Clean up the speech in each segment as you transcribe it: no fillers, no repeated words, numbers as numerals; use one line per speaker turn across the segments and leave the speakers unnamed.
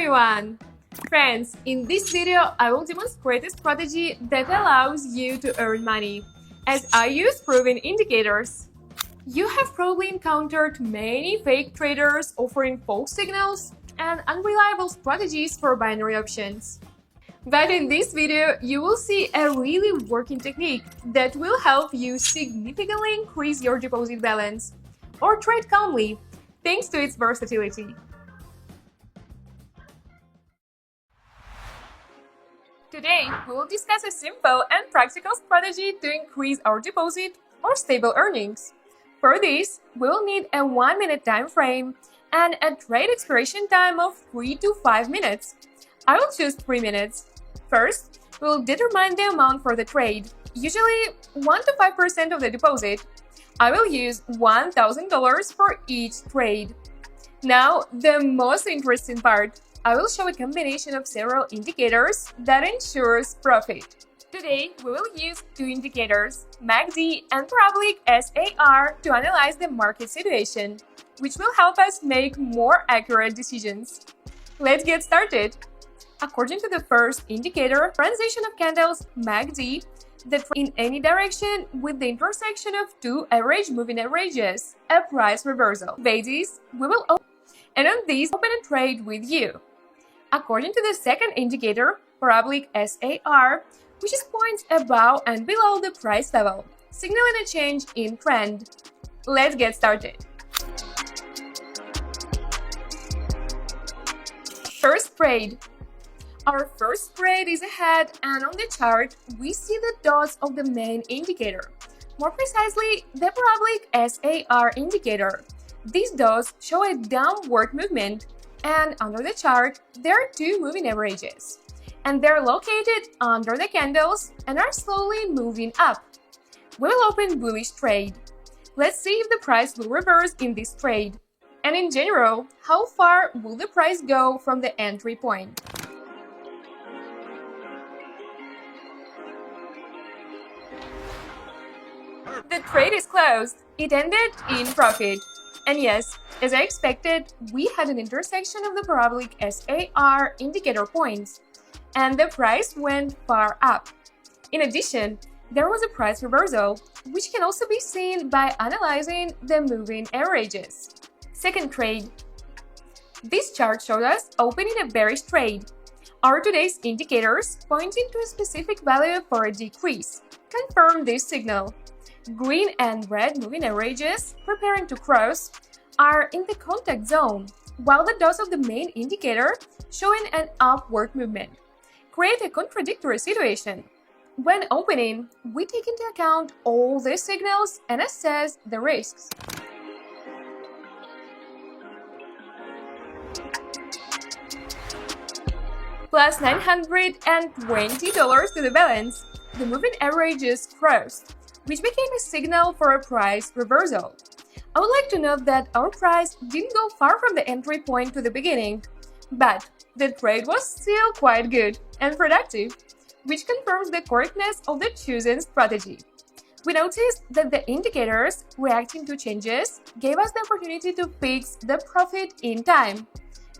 everyone! Friends, in this video I will demonstrate a strategy that allows you to earn money, as I use proven indicators. You have probably encountered many fake traders offering false signals and unreliable strategies for binary options. But in this video, you will see a really working technique that will help you significantly increase your deposit balance or trade calmly, thanks to its versatility. Today, we will discuss a simple and practical strategy to increase our deposit or stable earnings. For this, we will need a 1-minute time frame and a trade expiration time of 3 to 5 minutes. I will choose 3 minutes. First, we will determine the amount for the trade, usually 1 to 5% of the deposit. I will use $1,000 for each trade. Now, the most interesting part. I will show a combination of several indicators that ensures profit. Today, we will use two indicators, MACD and parabolic SAR, to analyze the market situation, which will help us make more accurate decisions. Let's get started. According to the first indicator, transition of candles MACD, the trend in any direction with the intersection of two average moving averages, a price reversal. Basis, we will open, and on this, open a trade with you. According to the second indicator, parabolic SAR, which is points above and below the price level, signaling a change in trend. Let's get started. First trade. Our first trade is ahead, and on the chart, we see the dots of the main indicator. More precisely, the parabolic SAR indicator. These dots show a downward movement, and under the chart, there are two moving averages, and they're located under the candles and are slowly moving up. We'll open bullish trade. Let's see if the price will reverse in this trade, and in general, how far will the price go from the entry point. The trade is closed. It ended in profit. And yes, as I expected, we had an intersection of the parabolic SAR indicator points, and the price went far up. In addition, there was a price reversal, which can also be seen by analyzing the moving averages. Second trade. This chart showed us opening a bearish trade. Our today's indicators, pointing to a specific value for a decrease, confirm this signal. Green and red moving averages, preparing to cross, are in the contact zone, while the dots of the main indicator, showing an upward movement, create a contradictory situation. When opening, we take into account all these signals and assess the risks. Plus $920 to the balance, the moving averages crossed, which became a signal for a price reversal. I would like to note that our price didn't go far from the entry point to the beginning, but the trade was still quite good and productive, which confirms the correctness of the chosen strategy. We noticed that the indicators, reacting to changes, gave us the opportunity to fix the profit in time.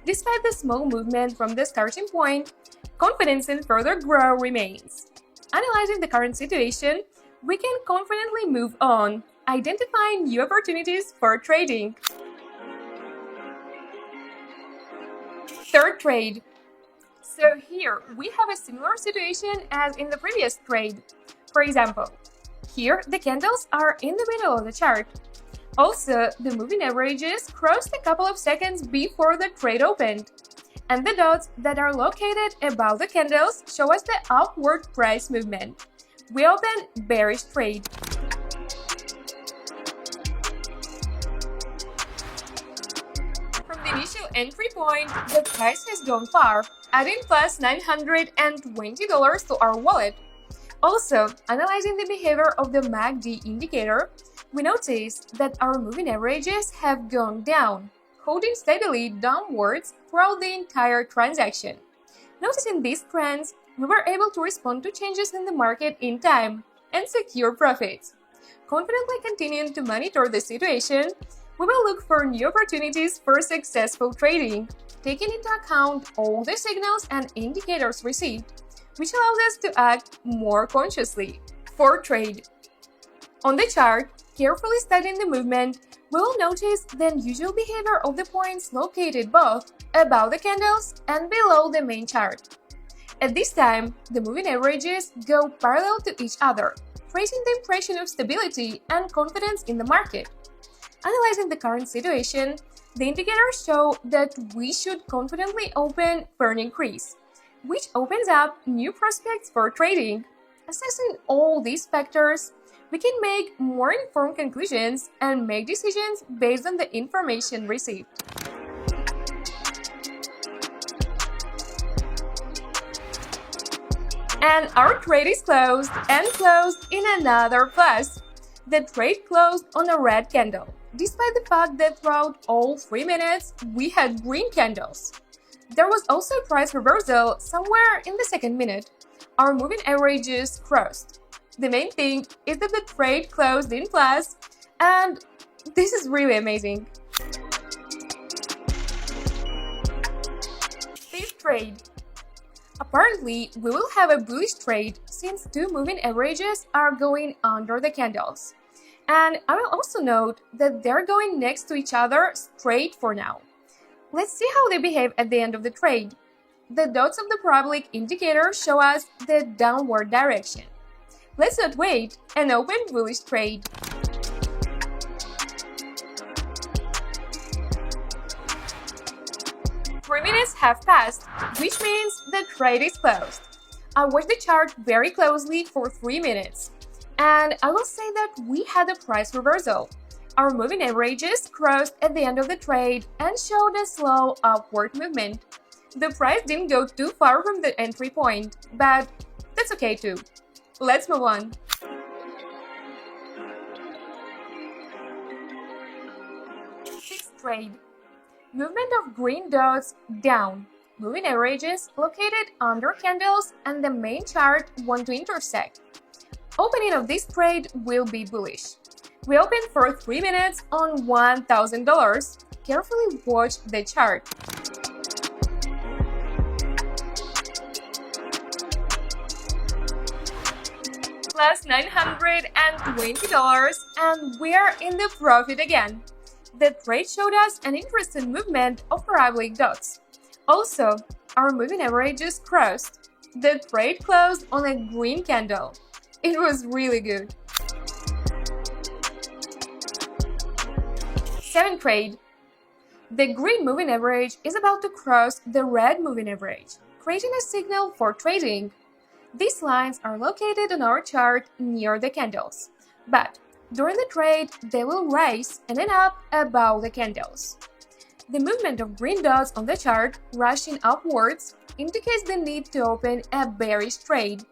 Despite the small movement from the starting point, confidence in further growth remains. Analyzing the current situation, we can confidently move on, identifying new opportunities for trading. Third trade. So here, we have a similar situation as in the previous trade. For example, here the candles are in the middle of the chart. Also, the moving averages crossed a couple of seconds before the trade opened, and the dots that are located above the candles show us the upward price movement. We open bearish trade. From the initial entry point, the price has gone far, adding plus $920 to our wallet. Also, analyzing the behavior of the MACD indicator, we notice that our moving averages have gone down, holding steadily downwards throughout the entire transaction. Noticing these trends, we were able to respond to changes in the market in time and secure profits. Confidently continuing to monitor the situation, we will look for new opportunities for successful trading. taking into account all the signals and indicators received, which allows us to act more consciously. For trade. On the chart, carefully studying the movement, we will notice the unusual behavior of the points located both above the candles and below the main chart. At this time, the moving averages go parallel to each other, creating the impression of stability and confidence in the market. Analyzing the current situation, the indicators show that we should confidently open for an increase, which opens up new prospects for trading. Assessing all these factors, we can make more informed conclusions and make decisions based on the information received. And our trade is closed and closed in another plus. The trade closed on a red candle, despite the fact that throughout all 3 minutes we had green candles. There was also a price reversal somewhere in the second minute. Our moving averages crossed. The main thing is that the trade closed in plus, and this is really amazing. Fifth trade. Apparently, we will have a bullish trade since two moving averages are going under the candles. And I will also note that they're going next to each other straight for now. Let's see how they behave at the end of the trade. The dots of the parabolic indicator show us the downward direction. Let's not wait and open bullish trade. Three minutes have passed, which means the trade is closed. I watched the chart very closely for 3 minutes, and I will say that we had a price reversal. Our moving averages crossed at the end of the trade and showed a slow upward movement. The price didn't go too far from the entry point, but that's okay too. Let's move on. Sixth trade. Movement of green dots down. Moving averages located under candles and the main chart want to intersect. Opening of this trade will be bullish. We open for 3 minutes on $1,000. Carefully watch the chart. Plus $920, and we're in the profit again. The trade showed us an interesting movement of parabolic dots. Also, our moving averages crossed. The trade closed on a green candle. It was really good. Seventh trade. The green moving average is about to cross the red moving average, creating a signal for trading. These lines are located on our chart near the candles, but during the trade, they will rise and end up above the candles. The movement of green dots on the chart rushing upwards indicates the need to open a bearish trade.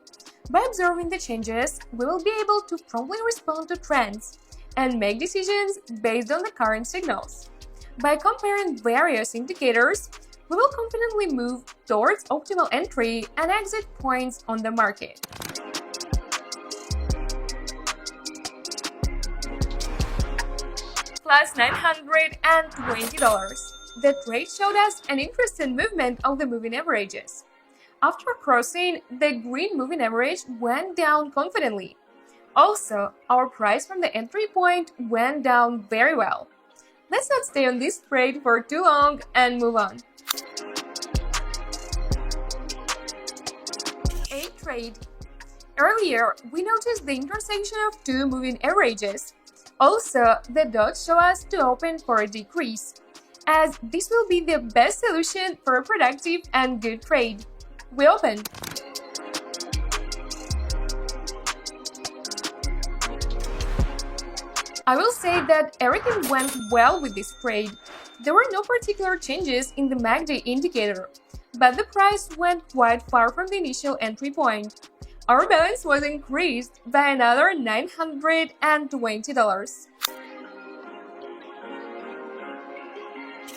By observing the changes, we will be able to promptly respond to trends and make decisions based on the current signals. By comparing various indicators, we will confidently move towards optimal entry and exit points on the market. Plus $920. The trade showed us an interesting movement of the moving averages. After crossing, the green moving average went down confidently. Also, our price from the entry point went down very well. Let's not stay on this trade for too long and move on. Eighth trade. Earlier, we noticed the intersection of two moving averages. Also, the dots show us to open for a decrease, as this will be the best solution for a productive and good trade. We open. I will say that everything went well with this trade. There were no particular changes in the MACD indicator, but the price went quite far from the initial entry point. Our balance was increased by another $920.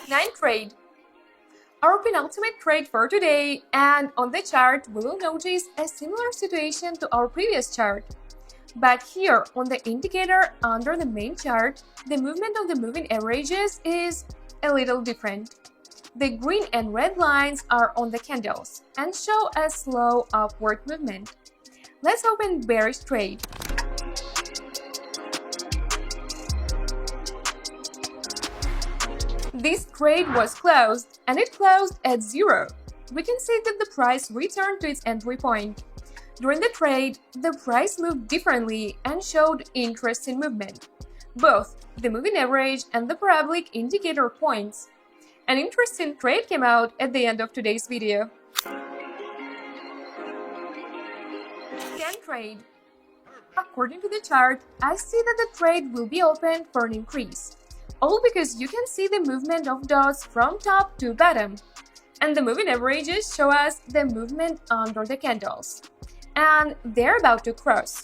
Ninth trade. Our penultimate trade for today, and on the chart we will notice a similar situation to our previous chart. But here, on the indicator under the main chart, the movement of the moving averages is a little different. The green and red lines are on the candles and show a slow upward movement. Let's open bearish trade. This trade was closed, and it closed at zero. We can see that the price returned to its entry point. During the trade, the price moved differently and showed interesting movement. Both the moving average and the parabolic indicator points. An interesting trade came out at the end of today's video. Scan trade. According to the chart, I see that the trade will be open for an increase. All because you can see the movement of dots from top to bottom. And the moving averages show us the movement under the candles. And they're about to cross.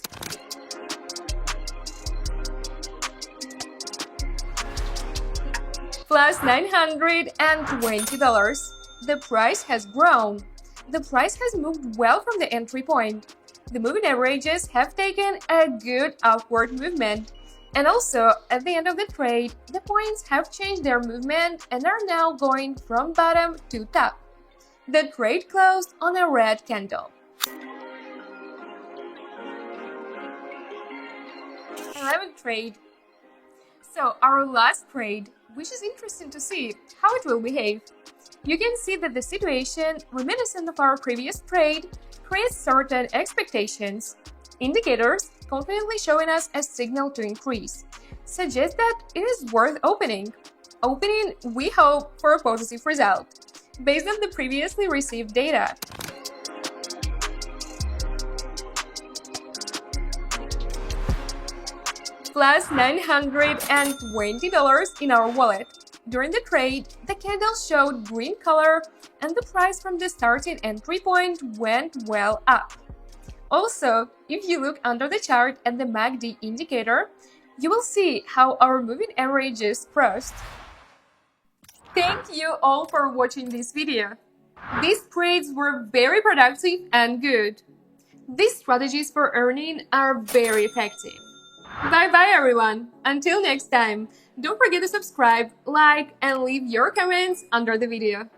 Plus $920. The price has grown. The price has moved well from the entry point. The moving averages have taken a good upward movement. And also, at the end of the trade, the points have changed their movement and are now going from bottom to top. The trade closed on a red candle. 11th trade. So, our last trade, which is interesting to see how it will behave. You can see that the situation, reminiscent of our previous trade, creates certain expectations. Indicators, confidently showing us a signal to increase, suggest that it is worth opening. Opening, we hope, for a positive result, based on the previously received data. Plus $920 in our wallet. During the trade, the candle showed green color and the price from the starting entry point went well up. Also, if you look under the chart at the MACD indicator, you will see how our moving averages crossed. Thank you all for watching this video. These trades were very productive and good. These strategies for earning are very effective. Bye-bye everyone! Until next time, don't forget to subscribe, like, and leave your comments under the video.